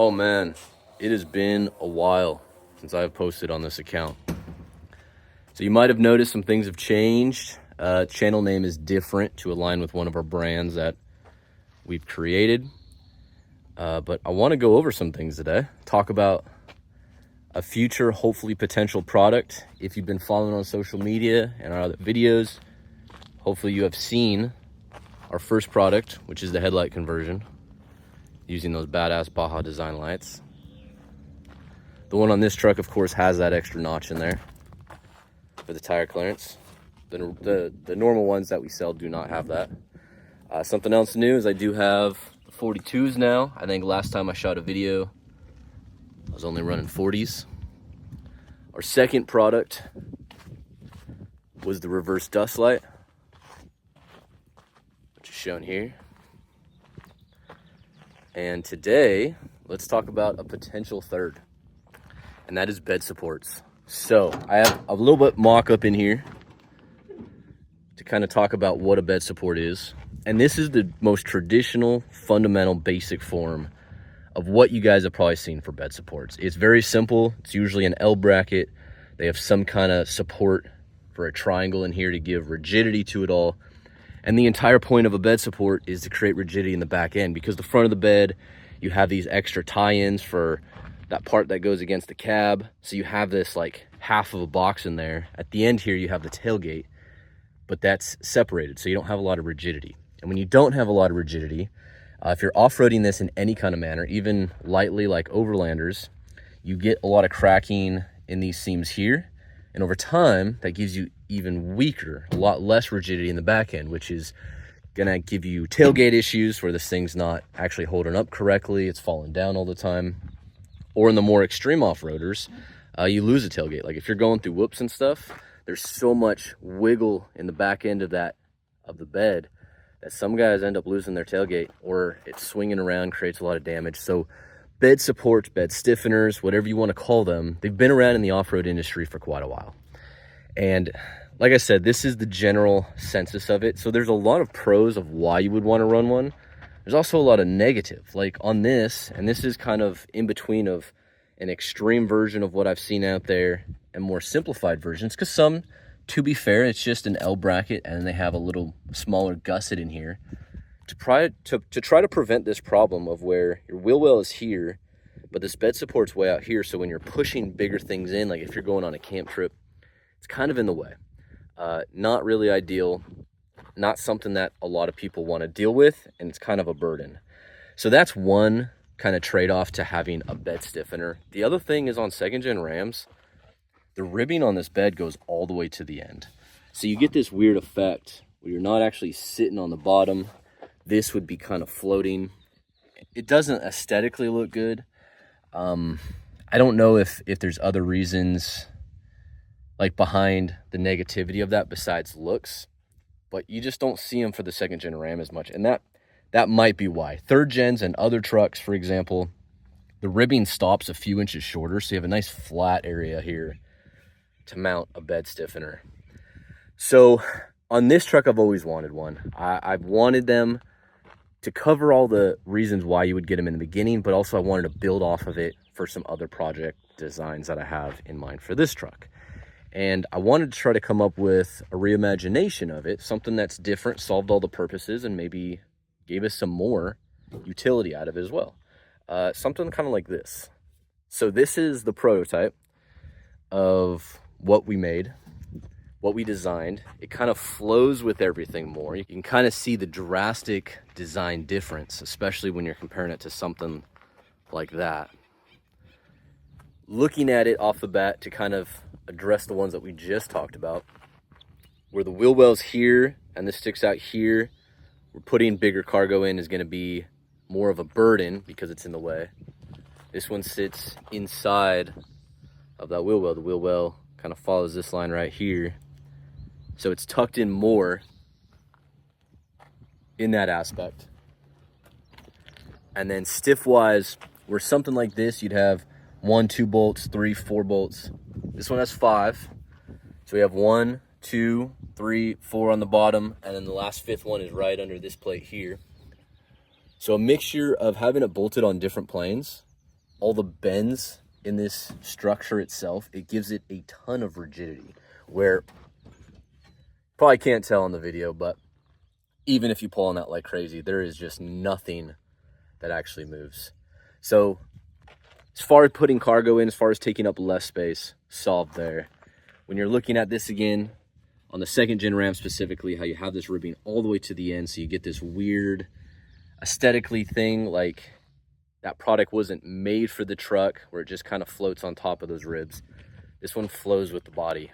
Oh man, it has been a while since I've posted on this account. So you might have noticed some things have changed. Channel name is different to align with one of our brands that we've created. But I want to go over some things today. Talk about a future, hopefully potential product. If you've been following on social media and our other videos, hopefully you have seen our first product, which is the headlight conversion, using those badass Baja Design lights. The one on this truck, of course, has that extra notch in there for the tire clearance. The normal ones that we sell do not have that. Something else new is I do have the 42s now. I think last time I shot a video, I was only running 40s. Our second product was the reverse dust light, which is shown here. And today, let's talk about a potential third, and that is bed supports. So I have a little bit mock-up in here to kind of talk about what a bed support is. And this is the most traditional, fundamental, basic form of what you guys have probably seen for bed supports. It's very simple. It's usually an L bracket. They have some kind of support for a triangle in here to give rigidity to it all. And the entire point of a bed support is to create rigidity in the back end, because the front of the bed, you have these extra tie-ins for that part that goes against the cab. So you have this like half of a box in there. At the end here, you have the tailgate, but that's separated, so you don't have a lot of rigidity. And when you don't have a lot of rigidity, if you're off-roading this in any kind of manner, even lightly like overlanders, you get a lot of cracking in these seams here. And over time, that gives you even weaker, a lot less rigidity in the back end, which is gonna give you tailgate issues where this thing's not actually holding up correctly, it's falling down all the time. Or in the more extreme off-roaders, you lose a tailgate. Like if you're going through whoops and stuff, there's so much wiggle in the back end of the bed that some guys end up losing their tailgate, or it's swinging around, creates a lot of damage. So bed supports, bed stiffeners, whatever you want to call them, they've been around in the off-road industry for quite a while. And like I said, this is the general census of it. So there's a lot of pros of why you would want to run one. There's also a lot of negative, like on this, and this is kind of in between of an extreme version of what I've seen out there and more simplified versions, because some, to be fair, it's just an L bracket and they have a little smaller gusset in here to try to prevent this problem of where your wheel well is here, but this bed support's way out here. So when you're pushing bigger things in, like if you're going on a camp trip, it's kind of in the way. Not really ideal, not something that a lot of people want to deal with, and it's kind of a burden. So that's one kind of trade-off to having a bed stiffener. The other thing is on second gen Rams, the ribbing on this bed goes all the way to the end. So you get this weird effect where you're not actually sitting on the bottom. This would be kind of floating. It doesn't aesthetically look good. I don't know if there's other reasons like behind the negativity of that besides looks, but you just don't see them for the second gen Ram as much. And that might be why. Third gens and other trucks, for example, the ribbing stops a few inches shorter, so you have a nice flat area here to mount a bed stiffener. So on this truck, I've always wanted one. I've wanted them to cover all the reasons why you would get them in the beginning, but also I wanted to build off of it for some other project designs that I have in mind for this truck. And I wanted to try to come up with a reimagination of it, something that's different, solved all the purposes, and maybe gave us some more utility out of it as well. Something kind of like this. So this is the prototype of what we made, what we designed. It kind of flows with everything more. You can kind of see the drastic design difference, especially when you're comparing it to something like that. Looking at it off the bat to kind of address the ones that we just talked about, where the wheel well's here and this sticks out here, we're putting bigger cargo in is going to be more of a burden because it's in the way. This one sits inside of that wheel well. The wheel well kind of follows this line right here, so it's tucked in more in that aspect. And then stiff wise, where something like this, you'd have 1, 2 bolts, 3, 4 bolts. This one has 5. So we have 1, 2, 3, 4 on the bottom, and then the last 5th one is right under this plate here. So a mixture of having it bolted on different planes all the bends in this structure itself, it gives it a ton of rigidity, where probably can't tell in the video, but even if you pull on that like crazy, there is just nothing that actually moves. So as far as putting cargo in, as far as taking up less space, solved there. When you're looking at this again, on the 2nd gen Ram specifically, how you have this ribbing all the way to the end, so you get this weird aesthetically thing, like that product wasn't made for the truck, where it just kind of floats on top of those ribs. This one flows with the body.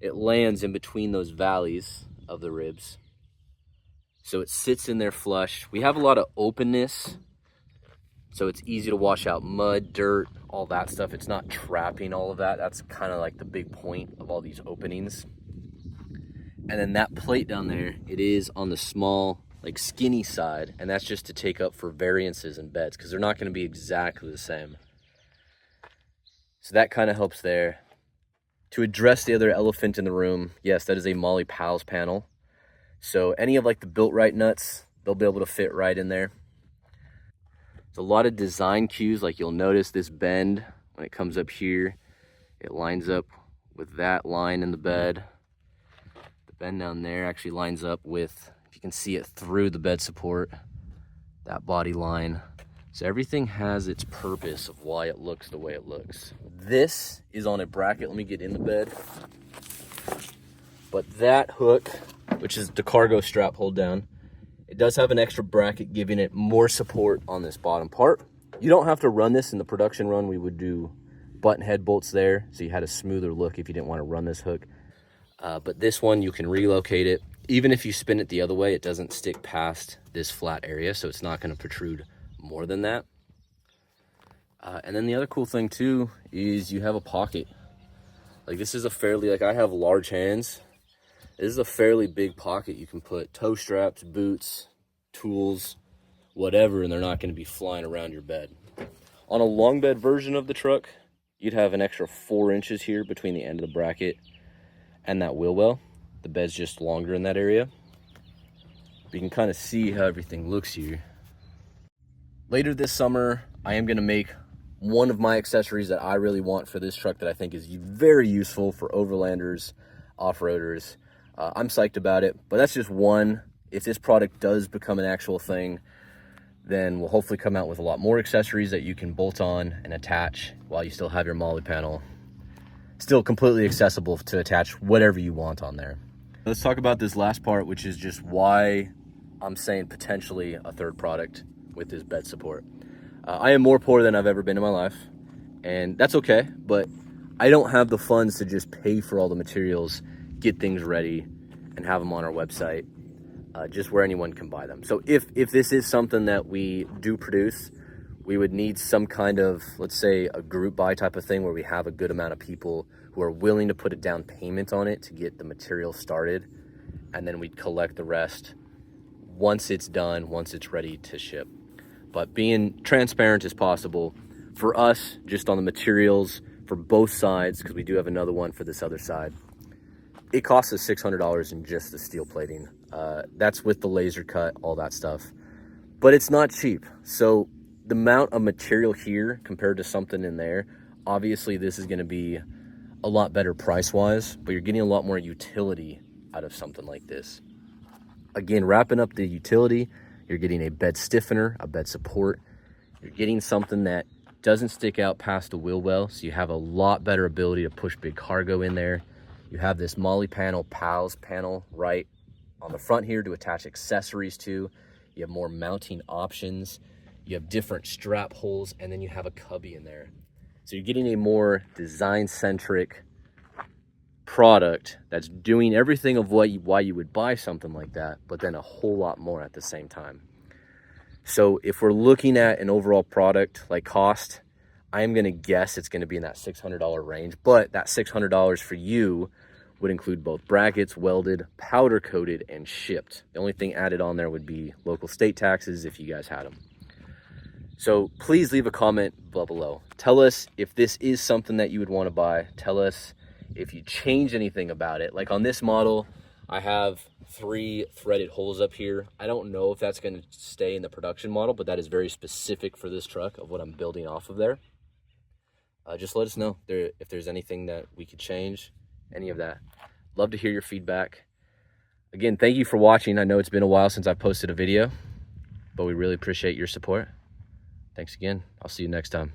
It lands in between those valleys of the ribs, so it sits in there flush. We have a lot of openness, so it's easy to wash out mud, dirt, all that stuff. It's not trapping all of that. That's kind of like the big point of all these openings. And then that plate down there, it is on the small, like skinny side, and that's just to take up for variances in beds, because they're not going to be exactly the same. So that kind of helps there. To address the other elephant in the room, yes, that is a Molly Pals panel. So any of like the built right nuts, they'll be able to fit right in there. There's a lot of design cues, like you'll notice this bend when it comes up here, it lines up with that line in the bed. The bend down there actually lines up with, if you can see it through the bed support, that body line. So everything has its purpose of why it looks the way it looks. This is on a bracket. Let me get in the bed. But that hook, which is the cargo strap hold down, it does have an extra bracket giving it more support on this bottom part. You don't have to run this. In the production run, we would do button head bolts there, so you had a smoother look if you didn't want to run this hook. But this one, you can relocate it. Even if you spin it the other way, it doesn't stick past this flat area, so it's not going to protrude more than that. And then the other cool thing too is you have a pocket. Like this is a fairly, like I have large hands. This is a fairly big pocket. You can put toe straps, boots, tools, whatever, and they're not going to be flying around your bed. On a long bed version of the truck, you'd have an extra 4 inches here between the end of the bracket and that wheel well. The bed's just longer in that area. But you can kind of see how everything looks here. Later this summer, I am going to make one of my accessories that I really want for this truck that I think is very useful for overlanders, off-roaders. I'm psyched about it, but that's just one. If this product does become an actual thing, then we'll hopefully come out with a lot more accessories that you can bolt on and attach while you still have your Molly panel. Still completely accessible to attach whatever you want on there. Let's talk about this last part, which is just why I'm saying potentially a third product with this bed support. I am more poor than I've ever been in my life, and that's okay, but I don't have the funds to just pay for all the materials, get things ready, and have them on our website, just where anyone can buy them. So if this is something that we do produce, we would need some kind of, let's say, a group buy type of thing where we have a good amount of people who are willing to put a down payment on it to get the material started, and then we'd collect the rest once it's done, once it's ready to ship. But being transparent as possible, for us, just on the materials for both sides, because we do have another one for this other side, it costs us $600 in just the steel plating. That's with the laser cut, all that stuff. But it's not cheap. So the amount of material here compared to something in there, obviously this is going to be a lot better price-wise, but you're getting a lot more utility out of something like this. Again, wrapping up the utility, you're getting a bed stiffener, a bed support. You're getting something that doesn't stick out past the wheel well, so you have a lot better ability to push big cargo in there. You have this Molly panel, Pals panel right on the front here to attach accessories to. You have more mounting options. You have different strap holes, and then you have a cubby in there. So you're getting a more design-centric product that's doing everything of why you would buy something like that, but then a whole lot more at the same time. So if we're looking at an overall product like cost, I'm going to guess it's going to be in that $600 range, but that $600 for you would include both brackets, welded, powder coated, and shipped. The only thing added on there would be local state taxes if you guys had them. So please leave a comment below. Tell us if this is something that you would want to buy. Tell us if you change anything about it. Like on this model, I have 3 threaded holes up here. I don't know if that's going to stay in the production model, but that is very specific for this truck of what I'm building off of there. Just let us know if there's anything that we could change, any of that. Love to hear your feedback. Again, thank you for watching. I know it's been a while since I posted a video, but we really appreciate your support. Thanks again. I'll see you next time.